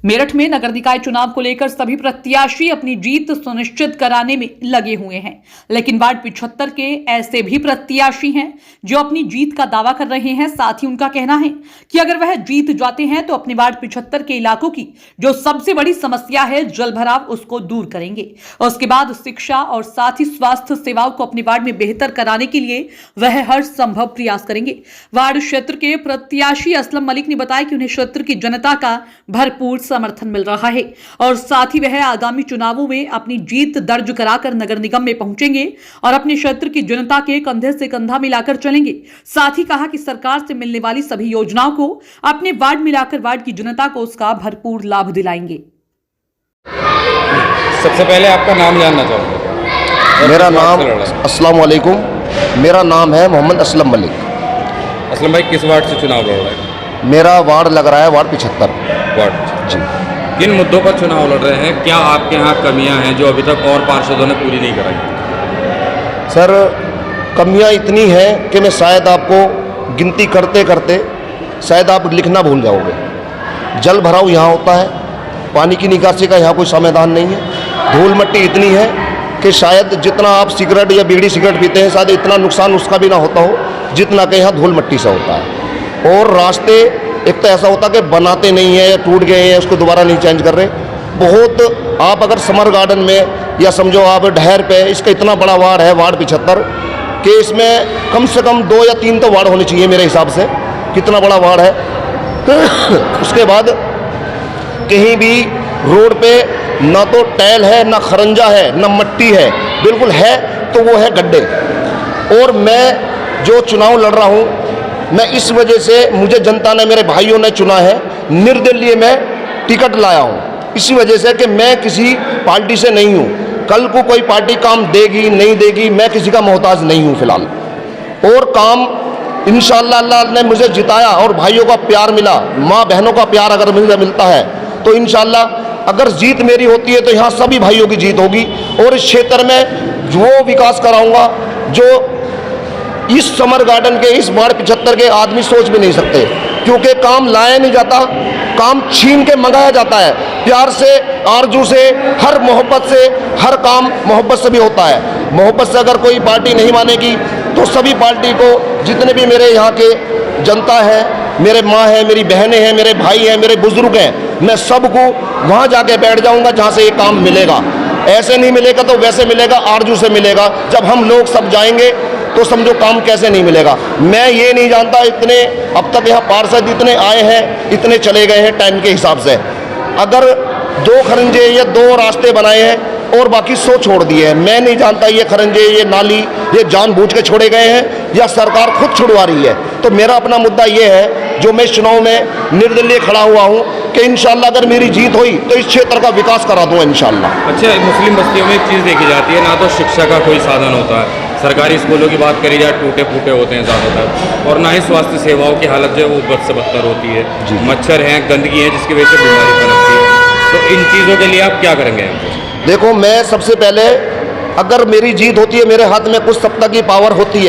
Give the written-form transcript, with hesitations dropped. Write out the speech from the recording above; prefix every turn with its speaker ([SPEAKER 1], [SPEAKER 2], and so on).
[SPEAKER 1] मेरठ में नगर निकाय चुनाव को लेकर सभी प्रत्याशी अपनी जीत सुनिश्चित कराने में लगे हुए हैं, लेकिन वार्ड 75 के ऐसे भी प्रत्याशी हैं जो अपनी जीत का दावा कर रहे हैं। साथ ही उनका कहना है कि अगर वह जीत जाते हैं तो अपने वार्ड 75 के इलाकों की जो सबसे बड़ी समस्या है जल भराव, उसको दूर करेंगे। उसके बाद शिक्षा और साथ ही स्वास्थ्य सेवाओं को अपने वार्ड में बेहतर कराने के लिए वह हर संभव प्रयास करेंगे। वार्ड क्षेत्र के प्रत्याशी असलम मलिक ने बताया कि उन्हें क्षेत्र की जनता का भरपूर समर्थन मिल रहा है और साथ ही वह आगामी चुनावों में अपनी जीत दर्ज कराकर नगर निगम में पहुंचेंगे और अपने क्षेत्र की जनता के कंधे से कंधा मिलाकर चलेंगे। साथ ही कहा कि सरकार से मिलने वाली सभी योजनाओं को अपने वार्ड मिलाकर वार्ड की जनता को उसका भरपूर लाभ दिलाएंगे।
[SPEAKER 2] सबसे पहले आपका नाम जानना चाहूँगा।
[SPEAKER 3] मेरा नाम अस्सलाम वालेकुम, मेरा नाम है मोहम्मद असलम मलिक।
[SPEAKER 2] असलम भाई, किस वार्ड से चुनाव लड़ रहे हैं?
[SPEAKER 3] मेरा वार्ड लग रहा है वार्ड 75
[SPEAKER 2] वार्ड
[SPEAKER 3] जी।
[SPEAKER 2] किन मुद्दों पर चुनाव लड़ रहे हैं? क्या आपके यहाँ कमियां हैं जो अभी तक और पार्षदों ने पूरी नहीं कराई?
[SPEAKER 3] सर, कमियां इतनी हैं कि मैं शायद आपको गिनती करते करते शायद आप लिखना भूल जाओगे। जल भराव यहाँ होता है, पानी की निकासी का यहाँ कोई समाधान नहीं है। धूल मिट्टी इतनी है कि शायद जितना आप सिगरेट या बीड़ी सिगरेट पीते हैं शायद इतना नुकसान उसका भी ना होता हो जितना कि यहाँ धूल मिट्टी से होता है। और रास्ते एक तो ऐसा होता कि बनाते नहीं है या टूट गए हैं, उसको दोबारा नहीं चेंज कर रहे। बहुत आप अगर समर गार्डन में या समझो आप डहर पे, इसका इतना बड़ा वार्ड है वार्ड 75 कि इसमें कम से कम 2 या 3 तो वार्ड होने चाहिए मेरे हिसाब से, कितना बड़ा वार्ड है। उसके बाद कहीं भी रोड पे ना तो टैल है, ना खरंजा है, ना मट्टी है, बिल्कुल है तो वो है गड्ढे। और मैं जो चुनाव लड़ रहा हूँ, मैं इस वजह से, मुझे जनता ने, मेरे भाइयों ने चुना है, निर्दलीय में टिकट लाया हूँ इसी वजह से कि मैं किसी पार्टी से नहीं हूँ। कल को कोई पार्टी काम देगी नहीं देगी, मैं किसी का मोहताज नहीं हूँ फिलहाल। और काम इंशाअल्लाह अल्लाह ने मुझे जिताया और भाइयों का प्यार मिला, माँ बहनों का प्यार अगर मुझे मिलता है तो इंशाअल्लाह अगर जीत मेरी होती है तो यहाँ सभी भाइयों की जीत होगी। और इस क्षेत्र में वो विकास कराऊंगा जो इस समर गार्डन के, इस वार्ड 75 के आदमी सोच भी नहीं सकते, क्योंकि काम लाया नहीं जाता, काम छीन के मंगाया जाता है। प्यार से, आरजू से, हर मोहब्बत से, हर काम मोहब्बत से भी होता है। मोहब्बत से अगर कोई पार्टी नहीं मानेगी तो सभी पार्टी को, जितने भी मेरे यहाँ के जनता है, मेरे माँ है, मेरी बहनें हैं, मेरे भाई हैं, मेरे बुजुर्ग हैं, मैं सबको वहाँ जाके बैठ जाऊँगा जहाँ से ये काम मिलेगा। ऐसे नहीं मिलेगा तो वैसे मिलेगा, आरजू से मिलेगा। जब हम लोग सब जाएंगे तो समझो काम कैसे नहीं मिलेगा। मैं ये नहीं जानता, इतने अब तक यहाँ पार्षद इतने आए हैं, इतने चले गए हैं टाइम के हिसाब से। अगर 2 खरंजे या 2 रास्ते बनाए हैं और बाकी 100 छोड़ दिए हैं, मैं नहीं जानता ये खरंजे, ये नाली, ये जानबूझ के छोड़े गए हैं या सरकार खुद छुड़वा रही है। तो मेरा अपना मुद्दा ये है, जो मैं इस चुनाव में निर्दलीय खड़ा हुआ हूँ, कि इंशाल्लाह अगर मेरी जीत हुई तो इस क्षेत्र का विकास करा दूँ इंशाल्लाह।
[SPEAKER 2] अच्छा, मुस्लिम बस्तियों में एक चीज़ देखी जाती है, ना तो शिक्षा का कोई साधन होता है, सरकारी स्कूलों की बात करी जाए टूटे फूटे होते हैं ज़्यादातर, और ना ही स्वास्थ्य सेवाओं की हालत जो है वो बद से बदतर होती है। मच्छर हैं, गंदगी है, जिसकी वजह से बीमारी पनपती है। तो इन चीज़ों के लिए आप क्या करेंगे?
[SPEAKER 3] देखो, मैं सबसे पहले, अगर मेरी जीत होती है, मेरे हाथ में कुछ सत्ता की पावर होती है